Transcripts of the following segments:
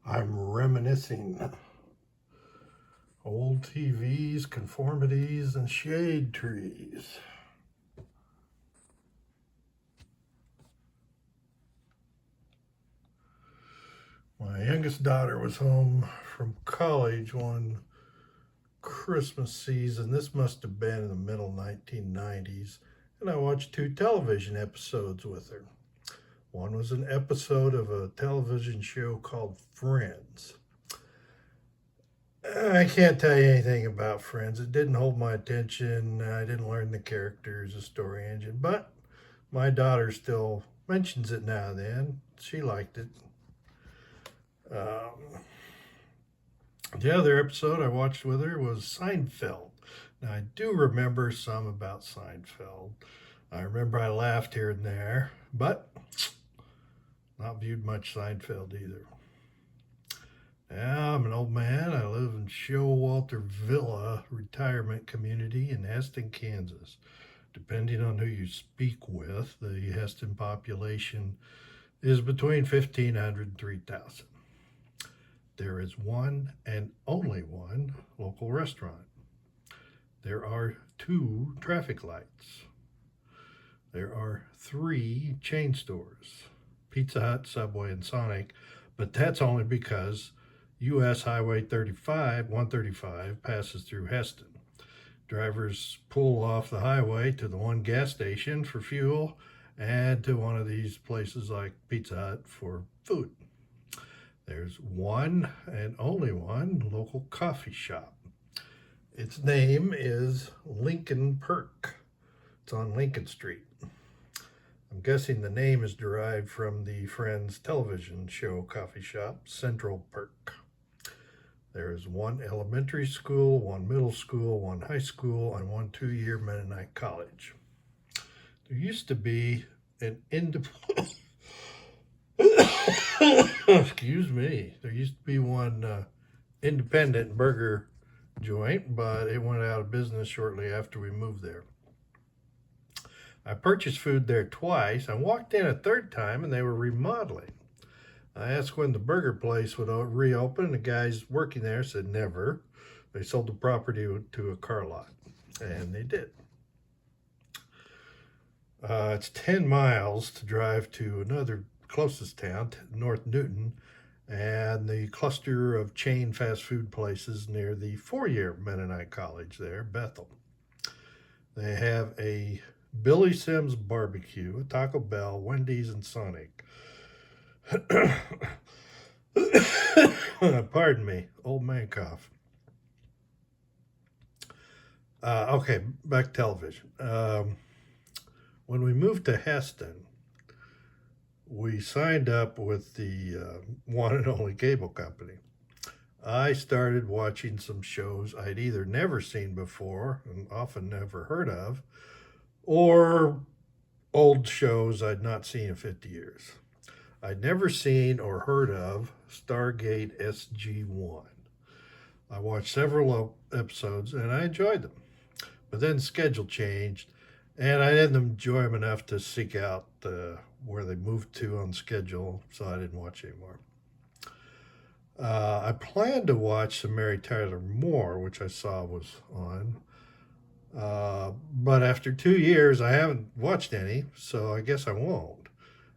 I'm reminiscing. Old TVs, conformities, and shade trees. My youngest daughter was home from college one Christmas season. This must have been in the middle 1990s. And I watched two television episodes with her. One was an episode of a television show called Friends. I can't tell you anything about Friends. It didn't hold my attention. I didn't learn the characters, the story engine, but my daughter still mentions it now and then. She liked it. Um, the other episode I watched with her was Seinfeld. Now, I do remember some about Seinfeld. I remember I laughed here and there, but not viewed much Seinfeld either. Now, I'm an old man. I live in Showalter Villa Retirement Community in Heston, Kansas. Depending on who you speak with, the Heston population is between 1,500 and 3,000. There is one and only one local restaurant. There are two traffic lights. There are three chain stores: Pizza Hut, Subway, and Sonic, but that's only because US Highway 135 passes through Heston. Drivers pull off the highway to the one gas station for fuel and to one of these places like Pizza Hut for food. There's one and only one local coffee shop. Its name is Lincoln Perk. It's on Lincoln Street. I'm guessing the name is derived from the Friends television show coffee shop, Central Perk. There is one elementary school, one middle school, one high school, and one 2-year Mennonite college. There used to be an independent, excuse me, there used to be one independent burger joint, but it went out of business shortly after we moved there. I purchased food there twice. I walked in a third time and they were remodeling. I asked when the burger place would reopen. The guys working there said never. They sold the property to a car lot, and they did. It's 10 miles to drive to another closest town, North Newton, and the cluster of chain fast food places near the 4-year Mennonite college there, Bethel. They have a Billy Sims barbecue, a Taco Bell, Wendy's, and Sonic. Pardon me, old man cough. Okay, back to television. When we moved to Heston, we signed up with the one and only cable company. I started watching some shows I'd either never seen before and often never heard of, or old shows I'd not seen in 50 years. I'd never seen or heard of Stargate SG-1. I watched several episodes and I enjoyed them. But then the schedule changed and I didn't enjoy them enough to seek out where they moved to on schedule, so I didn't watch anymore. I planned to watch some Mary Tyler Moore, which I saw was on. But after 2 years, I haven't watched any, so I guess I won't.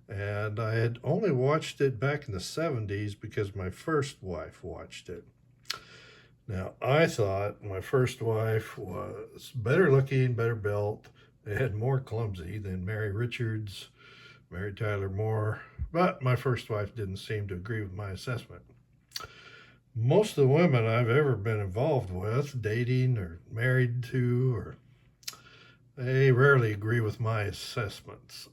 And I had only watched it back in the 70s because my first wife watched it. Now, I thought my first wife was better looking, better built, and more clumsy than Mary Richards, Mary Tyler Moore, but my first wife didn't seem to agree with my assessment. Most of the women I've ever been involved with, dating or married to, or they rarely agree with my assessments.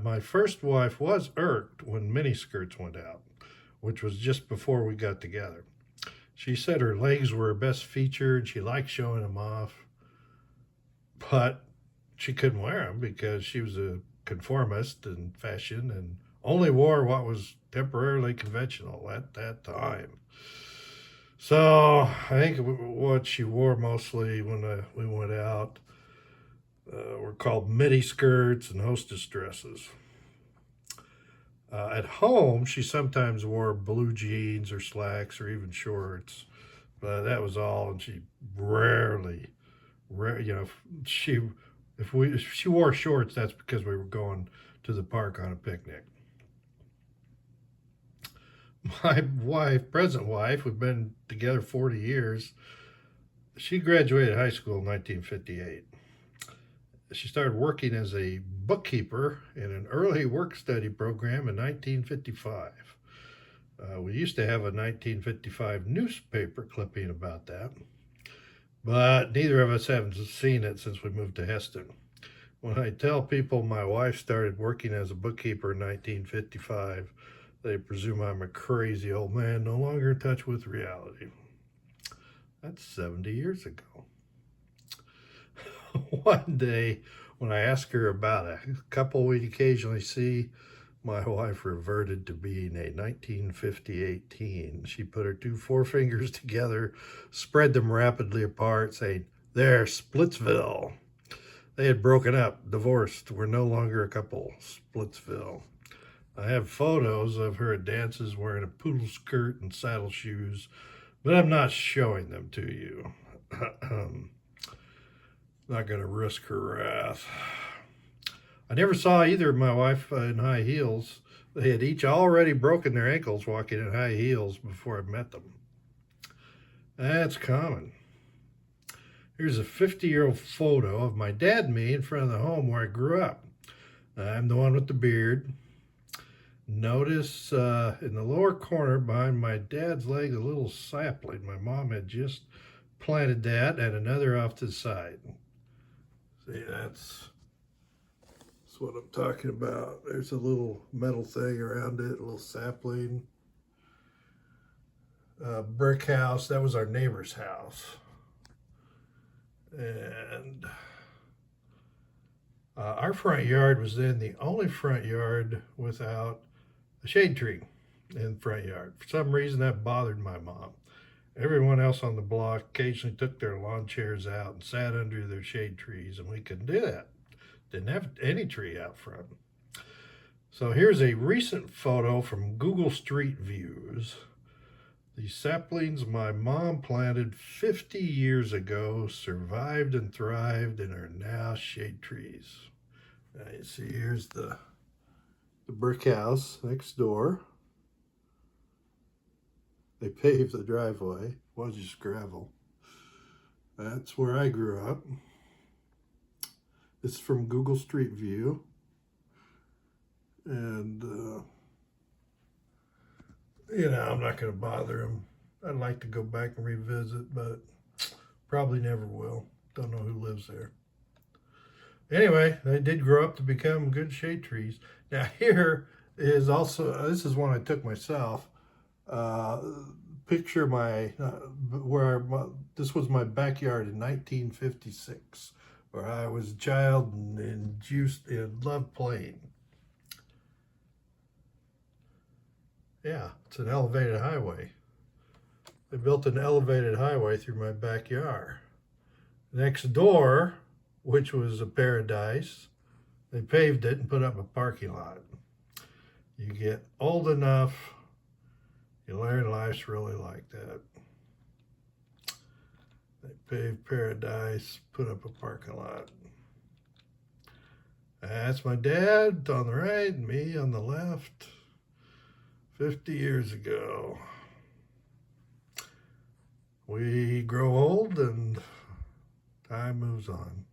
My first wife was irked when miniskirts went out, which was just before we got together. She said her legs were her best feature and she liked showing them off, but she couldn't wear them because she was a conformist in fashion and only wore what was temporarily conventional at that time. So I think what she wore mostly when we went out were called midi skirts and hostess dresses. At home, she sometimes wore blue jeans or slacks or even shorts, but that was all. And she rarely, you know, she if she wore shorts, that's because we were going to the park on a picnic. My wife, present wife, we've been together 40 years. She graduated high school in 1958. She started working as a bookkeeper in an early work study program in 1955. We used to have a 1955 newspaper clipping about that, but neither of us haven't seen it since we moved to Heston. When I tell people my wife started working as a bookkeeper in 1955, they presume I'm a crazy old man no longer in touch with reality. That's 70 years ago. One day, when I asked her about a couple we'd occasionally see, my wife reverted to being a 1958 teen. She put her two forefingers together, spread them rapidly apart, saying, "There, Splitsville." They had broken up, divorced, were no longer a couple. Splitsville. I have photos of her at dances wearing a poodle skirt and saddle shoes, but I'm not showing them to you. Not going to risk her wrath. I never saw either of my wife in high heels. They had each already broken their ankles walking in high heels before I met them. That's common. Here's a 50-year-old photo of my dad and me in front of the home where I grew up. I'm the one with the beard. Notice in the lower corner behind my dad's leg a little sapling. My mom had just planted that and another off to the side. See, that's what I'm talking about. There's a little metal thing around it, a little sapling. Brick house, that was our neighbor's house. And our front yard was then the only front yard without a shade tree in the front yard. For some reason, that bothered my mom. Everyone else on the block occasionally took their lawn chairs out and sat under their shade trees, and we couldn't do that. Didn't have any tree out front. So here's a recent photo from Google Street Views. The saplings my mom planted 50 years ago survived and thrived and are now shade trees. Now you see, here's the brick house next door. They paved the driveway. It was just gravel. That's where I grew up. This is from Google Street View. And, I'm not going to bother him. I'd like to go back and revisit, but probably never will. Don't know who lives there. Anyway, they did grow up to become good shade trees. Now here is also, this is one I took myself. Picture this was my backyard in 1956, where I was a child and loved playing. Yeah, it's an elevated highway. They built an elevated highway through my backyard. Next door, which was a paradise, they paved it and put up a parking lot. You get old enough, you learn life's really like that. They paved paradise, put up a parking lot. That's my dad on the right and me on the left. 50 years ago. We grow old and time moves on.